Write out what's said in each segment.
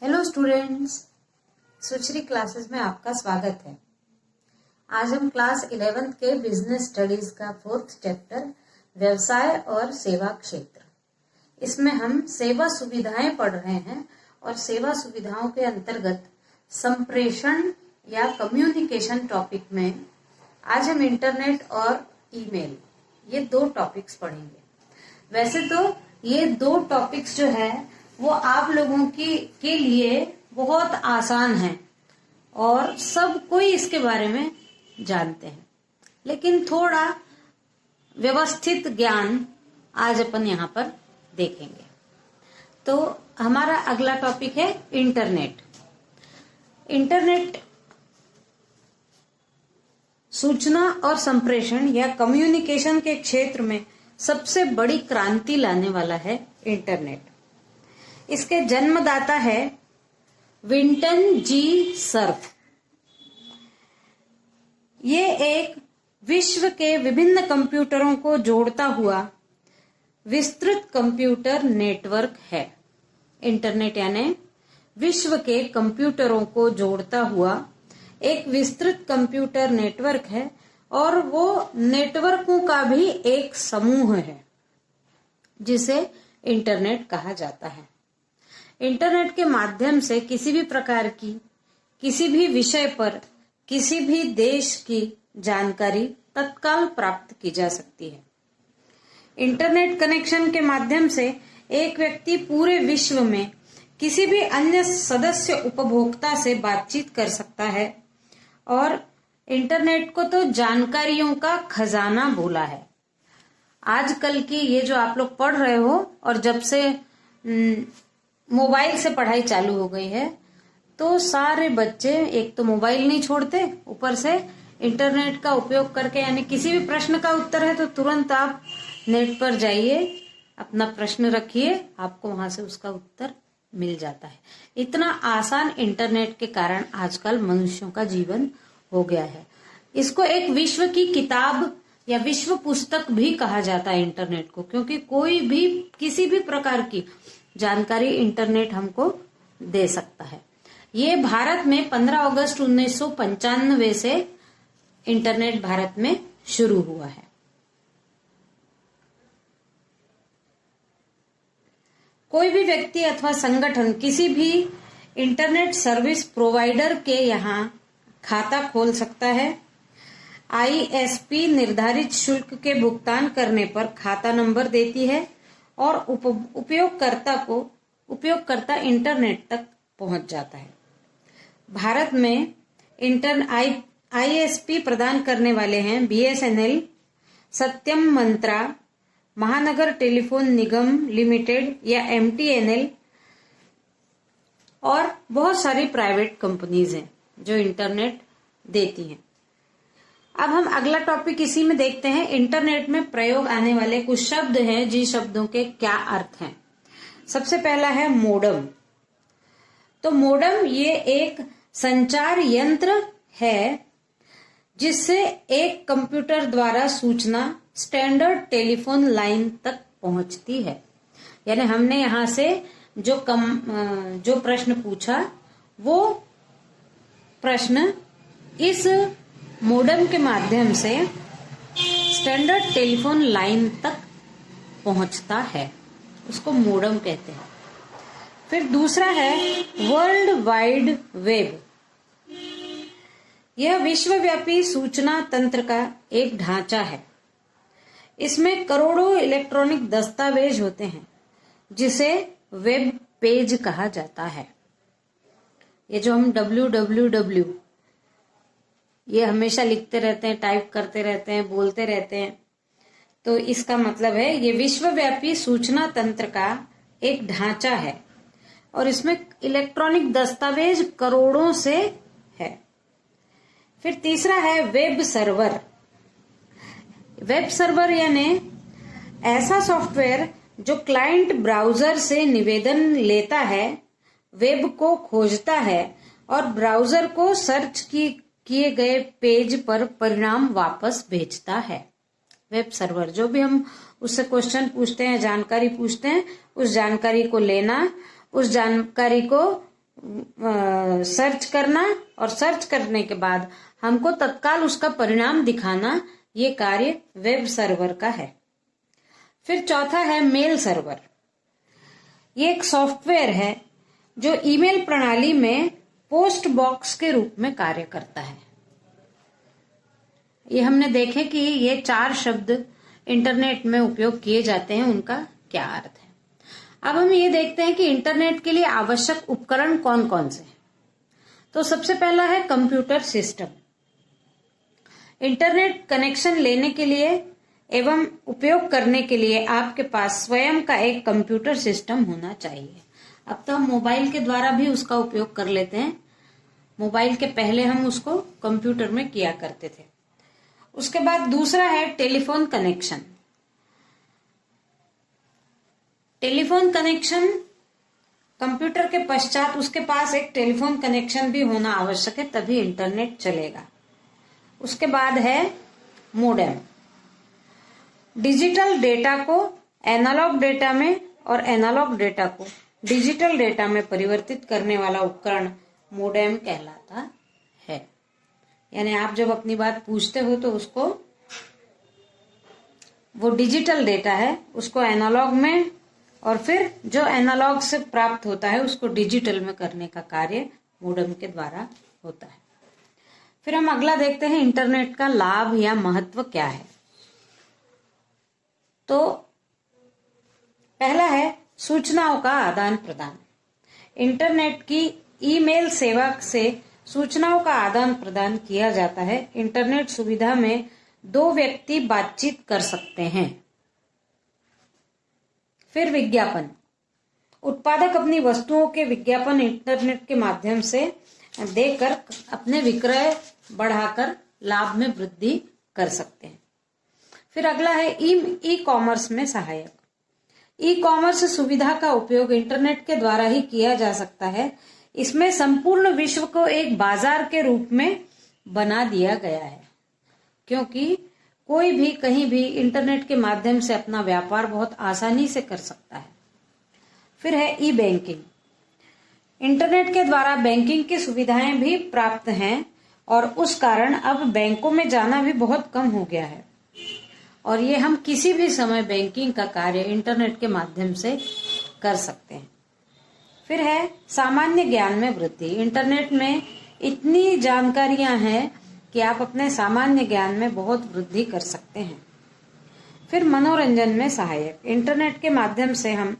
Hello students, सुश्री classes में आपका स्वागत है। आज हम क्लास 11th के बिजनेस स्टडीज का 4th चैप्टर व्यवसाय और सेवा क्षेत्र, इसमें हम सेवा सुविधाएं पढ़ रहे हैं और सेवा सुविधाओं के अंतर्गत संप्रेषण या कम्युनिकेशन टॉपिक में आज हम इंटरनेट और ईमेल ये दो टॉपिक्स पढ़ेंगे। वैसे तो ये दो टॉपिक्स जो है वो आप लोगों के लिए बहुत आसान है और सब कोई इसके बारे में जानते हैं, लेकिन थोड़ा व्यवस्थित ज्ञान आज अपन यहाँ पर देखेंगे। तो हमारा अगला टॉपिक है इंटरनेट। इंटरनेट सूचना और संप्रेषण या कम्युनिकेशन के क्षेत्र में सबसे बड़ी क्रांति लाने वाला है इंटरनेट। इसके जन्मदाता है विंटन जी सर्फ। ये एक विश्व के विभिन्न कंप्यूटरों को जोड़ता हुआ विस्तृत कंप्यूटर नेटवर्क है। इंटरनेट यानी विश्व के कंप्यूटरों को जोड़ता हुआ एक विस्तृत कंप्यूटर नेटवर्क है और वो नेटवर्कों का भी एक समूह है जिसे इंटरनेट कहा जाता है। इंटरनेट के माध्यम से किसी भी प्रकार की किसी भी विषय पर किसी भी देश की जानकारी तत्काल प्राप्त की जा सकती है। इंटरनेट कनेक्शन के माध्यम से एक व्यक्ति पूरे विश्व में किसी भी अन्य सदस्य उपभोक्ता से बातचीत कर सकता है और इंटरनेट को तो जानकारियों का खजाना बोला है। आजकल की ये जो आप लोग पढ़ रहे हो और जब से मोबाइल से पढ़ाई चालू हो गई है तो सारे बच्चे एक तो मोबाइल नहीं छोड़ते, ऊपर से इंटरनेट का उपयोग करके, यानी किसी भी प्रश्न का उत्तर है तो तुरंत आप नेट पर जाइए, अपना प्रश्न रखिए, आपको वहां से उसका उत्तर मिल जाता है। इतना आसान इंटरनेट के कारण आजकल मनुष्यों का जीवन हो गया है। इसको एक विश्व की किताब या विश्व पुस्तक भी कहा जाता है इंटरनेट को, क्योंकि कोई भी किसी भी प्रकार की जानकारी इंटरनेट हमको दे सकता है। ये भारत में 15 अगस्त 1995 से इंटरनेट भारत में शुरू हुआ है। कोई भी व्यक्ति अथवा संगठन किसी भी इंटरनेट सर्विस प्रोवाइडर के यहाँ खाता खोल सकता है। आईएसपी निर्धारित शुल्क के भुगतान करने पर खाता नंबर देती है और उपयोगकर्ता इंटरनेट तक पहुंच जाता है। भारत में आईएसपी प्रदान करने वाले हैं बीएसएनएल, सत्यम मंत्रा, महानगर टेलीफोन निगम लिमिटेड या एमटीएनएल और बहुत सारी प्राइवेट कंपनीज हैं जो इंटरनेट देती हैं। अब हम अगला टॉपिक इसी में देखते हैं। इंटरनेट में प्रयोग आने वाले कुछ शब्द हैं, जिन शब्दों के क्या अर्थ हैं। सबसे पहला है मोडम। तो मोडम ये एक संचार यंत्र है जिससे एक कंप्यूटर द्वारा सूचना स्टैंडर्ड टेलीफोन लाइन तक पहुंचती है। यानी हमने यहां से जो प्रश्न पूछा वो प्रश्न इस मोडम के माध्यम से स्टैंडर्ड टेलीफोन लाइन तक पहुंचता है, उसको मोडम कहते हैं। फिर दूसरा है वर्ल्ड वाइड वेब। यह विश्वव्यापी सूचना तंत्र का एक ढांचा है। इसमें करोड़ों इलेक्ट्रॉनिक दस्तावेज होते हैं जिसे वेब पेज कहा जाता है। ये जो हम www ये हमेशा लिखते रहते हैं, टाइप करते रहते हैं, बोलते रहते हैं, तो इसका मतलब है ये विश्वव्यापी सूचना तंत्र का एक ढांचा है और इसमें इलेक्ट्रॉनिक दस्तावेज करोड़ों से है। फिर तीसरा है वेब सर्वर। वेब सर्वर यानी ऐसा सॉफ्टवेयर जो क्लाइंट ब्राउजर से निवेदन लेता है, वेब को खोजता है और ब्राउजर को सर्च किए गए पेज पर परिणाम वापस भेजता है। वेब सर्वर, जो भी हम उससे क्वेश्चन पूछते हैं, जानकारी पूछते हैं, उस जानकारी को लेना, उस जानकारी को सर्च करना और सर्च करने के बाद हमको तत्काल उसका परिणाम दिखाना, ये कार्य वेब सर्वर का है। फिर चौथा है मेल सर्वर। ये एक सॉफ्टवेयर है जो ईमेल प्रणाली में पोस्ट बॉक्स के रूप में कार्य करता है। ये हमने देखे कि ये 4 शब्द इंटरनेट में उपयोग किए जाते हैं, उनका क्या अर्थ है। अब हम ये देखते हैं कि इंटरनेट के लिए आवश्यक उपकरण कौन कौन से हैं। तो सबसे पहला है कंप्यूटर सिस्टम। इंटरनेट कनेक्शन लेने के लिए एवं उपयोग करने के लिए आपके पास स्वयं का एक कंप्यूटर सिस्टम होना चाहिए। अब तो हम मोबाइल के द्वारा भी उसका उपयोग कर लेते हैं, मोबाइल के पहले हम उसको कंप्यूटर में किया करते थे। उसके बाद दूसरा है telephone connection. Telephone connection computer के पश्चात उसके पास एक टेलीफोन कनेक्शन भी होना आवश्यक है, तभी इंटरनेट चलेगा। उसके बाद है मोडेम। डिजिटल डेटा को एनालॉग डेटा में और एनालॉग डेटा को डिजिटल डेटा में परिवर्तित करने वाला उपकरण मोडेम कहलाता है। यानी आप जब अपनी बात पूछते हो तो उसको, वो डिजिटल डेटा है उसको एनालॉग में, और फिर जो एनालॉग से प्राप्त होता है उसको डिजिटल में करने का कार्य मोडेम के द्वारा होता है। फिर हम अगला देखते हैं इंटरनेट का लाभ या महत्व क्या है। तो पहला है सूचनाओं का आदान प्रदान। इंटरनेट की ईमेल सेवा से सूचनाओं का आदान प्रदान किया जाता है। इंटरनेट सुविधा में 2 व्यक्ति बातचीत कर सकते हैं। फिर विज्ञापन। उत्पादक अपनी वस्तुओं के विज्ञापन इंटरनेट के माध्यम से देकर अपने विक्रय बढ़ाकर लाभ में वृद्धि कर सकते हैं। फिर अगला है ई कॉमर्स में सहायक। ई कॉमर्स सुविधा का उपयोग इंटरनेट के द्वारा ही किया जा सकता है। इसमें संपूर्ण विश्व को एक बाजार के रूप में बना दिया गया है, क्योंकि कोई भी कहीं भी इंटरनेट के माध्यम से अपना व्यापार बहुत आसानी से कर सकता है। फिर है ई बैंकिंग। इंटरनेट के द्वारा बैंकिंग की सुविधाएं भी प्राप्त हैं और उस कारण अब बैंकों में जाना भी बहुत कम हो गया है, और ये हम किसी भी समय बैंकिंग का कार्य इंटरनेट के माध्यम से कर सकते हैं। फिर है सामान्य ज्ञान में वृद्धि। इंटरनेट में इतनी जानकारियां हैं कि आप अपने सामान्य ज्ञान में बहुत वृद्धि कर सकते हैं। फिर मनोरंजन में सहायक। इंटरनेट के माध्यम से हम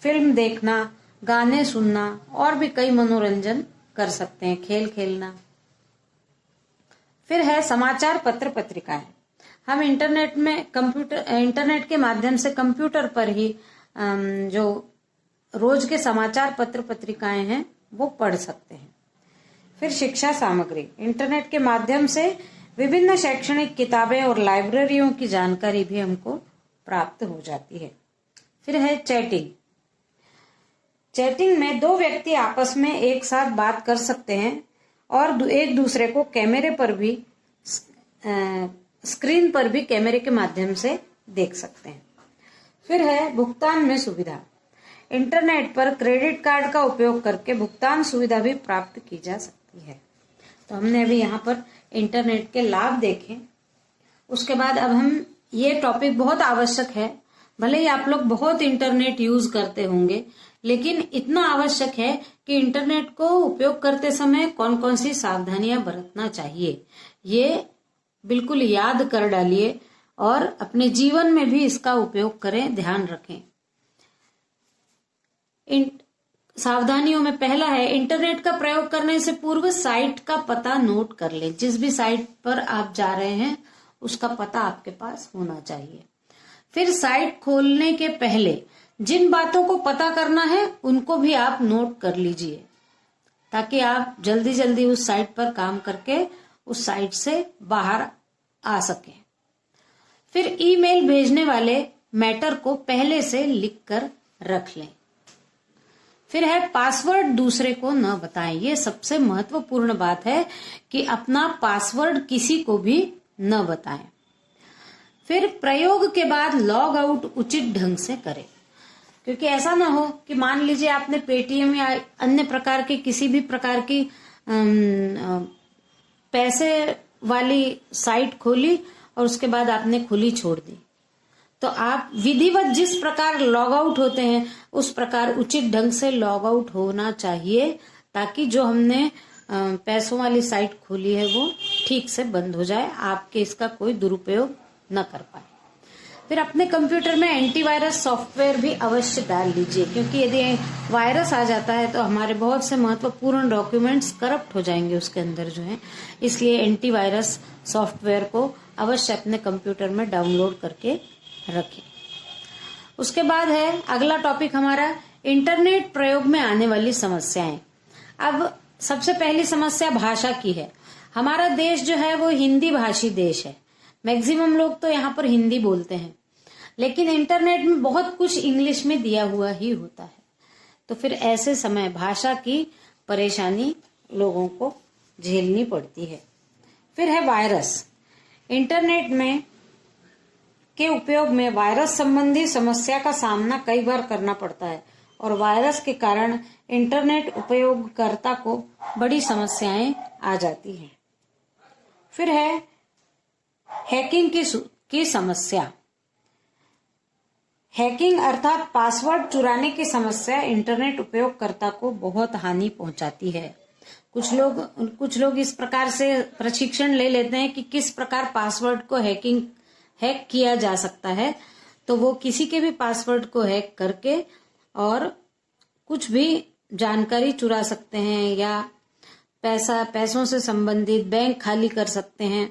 फिल्म देखना, गाने सुनना और भी कई मनोरंजन कर सकते हैं, खेल खेलना। फिर है समाचार पत्र पत्रिकाएं। हम इंटरनेट के माध्यम से कंप्यूटर पर ही जो रोज के समाचार पत्र पत्रिकाएं हैं वो पढ़ सकते हैं। फिर शिक्षा सामग्री। इंटरनेट के माध्यम से विभिन्न शैक्षणिक किताबें और लाइब्रेरियों की जानकारी भी हमको प्राप्त हो जाती है। फिर है चैटिंग। चैटिंग में 2 व्यक्ति आपस में एक साथ बात कर सकते हैं और एक दूसरे को कैमरे पर भी, स्क्रीन पर भी कैमरे के माध्यम से देख सकते हैं। फिर है भुगतान में सुविधा। इंटरनेट पर क्रेडिट कार्ड का उपयोग करके भुगतान सुविधा भी प्राप्त की जा सकती है। तो हमने अभी यहाँ पर इंटरनेट के लाभ देखे। उसके बाद अब हम, ये टॉपिक बहुत आवश्यक है, भले ही आप लोग बहुत इंटरनेट यूज करते होंगे, लेकिन इतना आवश्यक है कि इंटरनेट को उपयोग करते समय कौन कौन सी सावधानियां बरतना चाहिए, ये बिल्कुल याद कर डालिए और अपने जीवन में भी इसका उपयोग करें, ध्यान रखें। इन सावधानियों में पहला है इंटरनेट का प्रयोग करने से पूर्व साइट का पता नोट कर लें। जिस भी साइट पर आप जा रहे हैं उसका पता आपके पास होना चाहिए। फिर साइट खोलने के पहले जिन बातों को पता करना है उनको भी आप नोट कर लीजिए, ताकि आप जल्दी जल्दी उस साइट पर काम करके उस साइट से बाहर आ सके। फिर ईमेल भेजने वाले मैटर को पहले से लिख कर रख लें। फिर है पासवर्ड दूसरे को न बताएं। ये सबसे महत्वपूर्ण बात है कि अपना पासवर्ड किसी को भी न बताएं। फिर प्रयोग के बाद लॉग आउट उचित ढंग से करें। क्योंकि ऐसा ना हो कि मान लीजिए आपने पेटीएम या अन्य प्रकार की किसी भी प्रकार की पैसे वाली साइट खोली और उसके बाद आपने खुली छोड़ दी, तो आप विधिवत जिस प्रकार लॉग आउट होते हैं उस प्रकार उचित ढंग से लॉग आउट होना चाहिए, ताकि जो हमने पैसों वाली साइट खोली है वो ठीक से बंद हो जाए, आपके इसका कोई दुरुपयोग न कर पाए। फिर अपने कंप्यूटर में एंटीवायरस सॉफ्टवेयर भी अवश्य डाल लीजिए, क्योंकि यदि वायरस आ जाता है तो हमारे बहुत से महत्वपूर्ण डॉक्यूमेंट्स करप्ट हो जाएंगे उसके अंदर जो है। इसलिए एंटीवायरस सॉफ्टवेयर को अवश्य अपने कंप्यूटर में डाउनलोड करके रखें। उसके बाद है अगला टॉपिक हमारा इंटरनेट प्रयोग में आने वाली समस्याएं। अब सबसे पहली समस्या भाषा की है। हमारा देश जो है वो हिंदी भाषी देश है, मैक्सिमम लोग तो यहाँ पर हिंदी बोलते हैं, लेकिन इंटरनेट में बहुत कुछ इंग्लिश में दिया हुआ ही होता है। तो फिर ऐसे समय भाषा की परेशानी लोगों को झेलनी पड़ती है। फिर है वायरस। इंटरनेट में के उपयोग में वायरस संबंधी समस्या का सामना कई बार करना पड़ता है और वायरस के कारण इंटरनेट उपयोगकर्ता को बड़ी समस्याएं आ जाती हैं। फिर है हैकिंग की समस्या। हैकिंग अर्थात पासवर्ड चुराने की समस्या इंटरनेट उपयोगकर्ता को बहुत हानि पहुंचाती है। कुछ लोग इस प्रकार से प्रशिक्षण ले लेते हैं कि किस प्रकार पासवर्ड को हैक किया जा सकता है, तो वो किसी के भी पासवर्ड को हैक करके और कुछ भी जानकारी चुरा सकते हैं या पैसों से संबंधित बैंक खाली कर सकते हैं।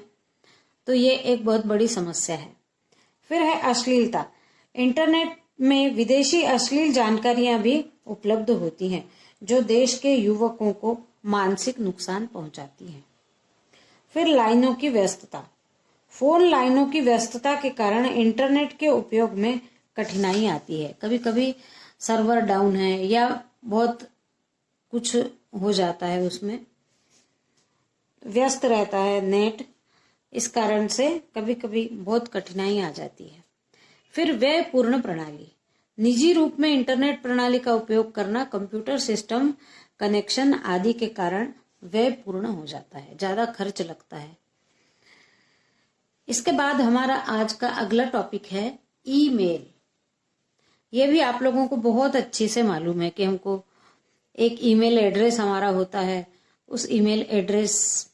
तो ये एक बहुत बड़ी समस्या है। फिर है अश्लीलता। इंटरनेट में विदेशी अश्लील जानकारियां भी उपलब्ध होती हैं जो देश के युवकों को मानसिक नुकसान पहुंचाती हैं। फिर लाइनों की व्यस्तता। फोन लाइनों की व्यस्तता के कारण इंटरनेट के उपयोग में कठिनाई आती है। कभी कभी सर्वर डाउन है या बहुत कुछ हो जाता है, उसमें व्यस्त रहता है नेट, इस कारण से कभी कभी बहुत कठिनाई आ जाती है। फिर व्ययपूर्ण प्रणाली। निजी रूप में इंटरनेट प्रणाली का उपयोग करना कंप्यूटर सिस्टम कनेक्शन आदि के कारण व्ययपूर्ण हो जाता है, ज्यादा खर्च लगता है। इसके बाद हमारा आज का अगला टॉपिक है ईमेल। ये भी आप लोगों को बहुत अच्छी से मालूम है कि हमको एक ईमेल एड्रेस हमारा होता है, उस ईमेल एड्रेस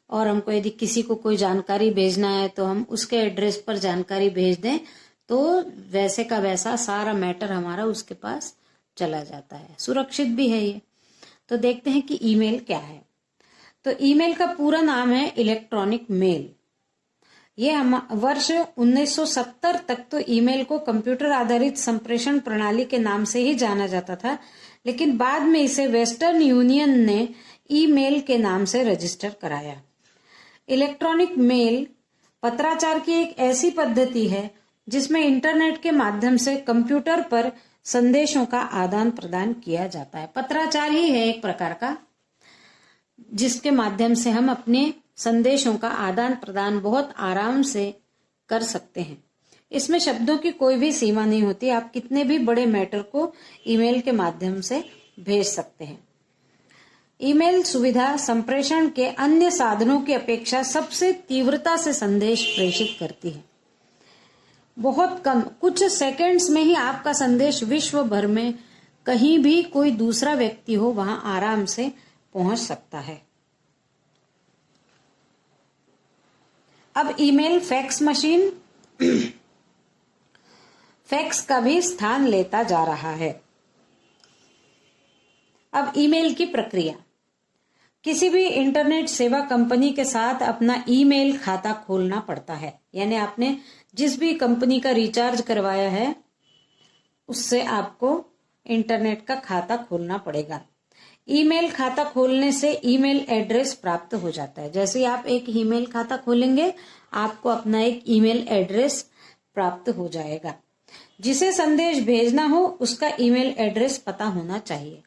और हमको यदि किसी को कोई जानकारी भेजना है तो हम उसके एड्रेस पर जानकारी भेज दें तो वैसे का वैसा सारा मैटर हमारा उसके पास चला जाता है, सुरक्षित भी है ये। तो देखते हैं कि ईमेल क्या है। तो ईमेल का पूरा नाम है इलेक्ट्रॉनिक मेल। ये वर्ष 1970 तक तो ईमेल को कंप्यूटर आधारित संप्रेषण प्रणाली के नाम से ही जाना जाता था, लेकिन बाद में इसे वेस्टर्न यूनियन ने ईमेल के नाम से रजिस्टर कराया। इलेक्ट्रॉनिक मेल पत्राचार की एक ऐसी पद्धति है जिसमें इंटरनेट के माध्यम से कंप्यूटर पर संदेशों का आदान प्रदान किया जाता है। पत्राचार ही है एक प्रकार का, जिसके माध्यम से हम अपने संदेशों का आदान प्रदान बहुत आराम से कर सकते हैं। इसमें शब्दों की कोई भी सीमा नहीं होती, आप कितने भी बड़े मैटर को ईमेल के माध्यम से भेज सकते हैं। ईमेल सुविधा संप्रेषण के अन्य साधनों की अपेक्षा सबसे तीव्रता से संदेश प्रेषित करती है। बहुत कम, कुछ सेकंड्स में ही आपका संदेश विश्व भर में कहीं भी कोई दूसरा व्यक्ति हो वहां आराम से पहुंच सकता है। अब ईमेल फैक्स मशीन फैक्स का भी स्थान लेता जा रहा है। अब ईमेल की प्रक्रिया। किसी भी इंटरनेट सेवा कंपनी के साथ अपना ईमेल खाता खोलना पड़ता है, यानी आपने जिस भी कंपनी का रिचार्ज करवाया है उससे आपको इंटरनेट का खाता खोलना पड़ेगा। ईमेल खाता खोलने से ईमेल एड्रेस प्राप्त हो जाता है। जैसे ही आप एक ईमेल खाता खोलेंगे आपको अपना एक ईमेल एड्रेस प्राप्त हो जाएगा। जिसे संदेश भेजना हो उसका ईमेल एड्रेस पता होना चाहिए।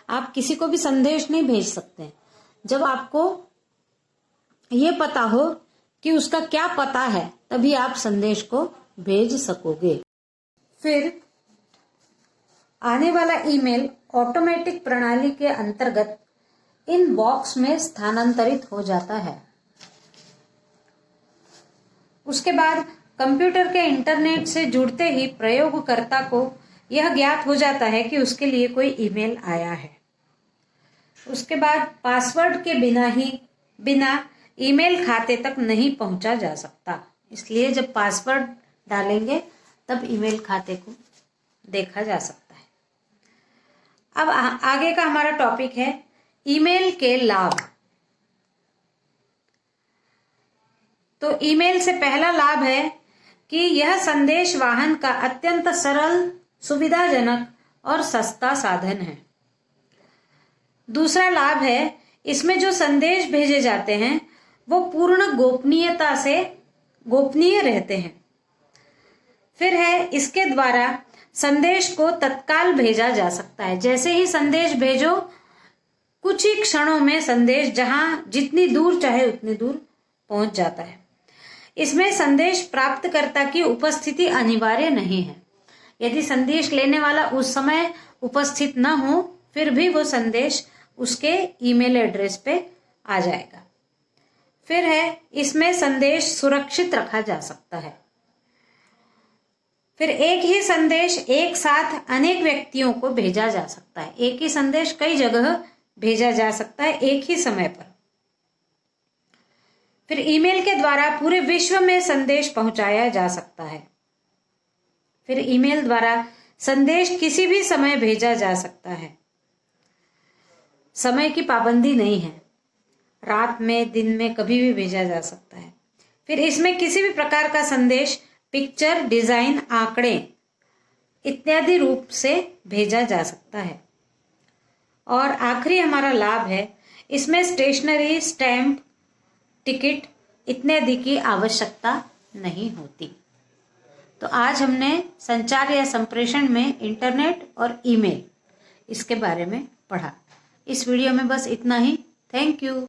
आप किसी को भी संदेश नहीं भेज सकते जब आपको ये पता हो कि उसका क्या पता है, तभी आप संदेश को भेज सकोगे। फिर आने वाला ईमेल ऑटोमेटिक प्रणाली के अंतर्गत इन बॉक्स में स्थानांतरित हो जाता है। उसके बाद कंप्यूटर के इंटरनेट से जुड़ते ही प्रयोगकर्ता को यह ज्ञात हो जाता है कि उसके लिए कोई ईमेल आया है। उसके बाद पासवर्ड के बिना ईमेल खाते तक नहीं पहुंचा जा सकता, इसलिए जब पासवर्ड डालेंगे तब ईमेल खाते को देखा जा सकता है। अब आगे का हमारा टॉपिक है ईमेल के लाभ। तो ईमेल से पहला लाभ है कि यह संदेश वाहन का अत्यंत सरल, सुविधाजनक और सस्ता साधन है। दूसरा लाभ है इसमें जो संदेश भेजे जाते हैं वो पूर्ण गोपनीयता से गोपनीय रहते हैं। फिर है इसके द्वारा संदेश को तत्काल भेजा जा सकता है। जैसे ही संदेश भेजो, कुछ ही क्षणों में संदेश जहां जितनी दूर चाहे उतनी दूर पहुंच जाता है। इसमें संदेश प्राप्तकर्ता की उपस्थिति अनिवार्य नहीं है। यदि संदेश लेने वाला उस समय उपस्थित न हो, फिर भी वो संदेश उसके ईमेल एड्रेस पे आ जाएगा। फिर है इसमें संदेश सुरक्षित रखा जा सकता है। फिर एक ही संदेश एक साथ अनेक व्यक्तियों को भेजा जा सकता है। एक ही संदेश कई जगह भेजा जा सकता है एक ही समय पर। फिर ईमेल के द्वारा पूरे विश्व में संदेश पहुंचाया जा सकता है। फिर ईमेल द्वारा संदेश किसी भी समय भेजा जा सकता है। समय की पाबंदी नहीं है, रात में, दिन में, कभी भी भेजा जा सकता है। फिर इसमें किसी भी प्रकार का संदेश पिक्चर, डिजाइन, आंकड़े इत्यादि रूप से भेजा जा सकता है। और आखिरी हमारा लाभ है इसमें स्टेशनरी, स्टैम्प, टिकट इत्यादि की आवश्यकता नहीं होती। तो आज हमने संचार या संप्रेषण में इंटरनेट और ईमेल इसके बारे में पढ़ा। इस वीडियो में बस इतना ही। Thank you.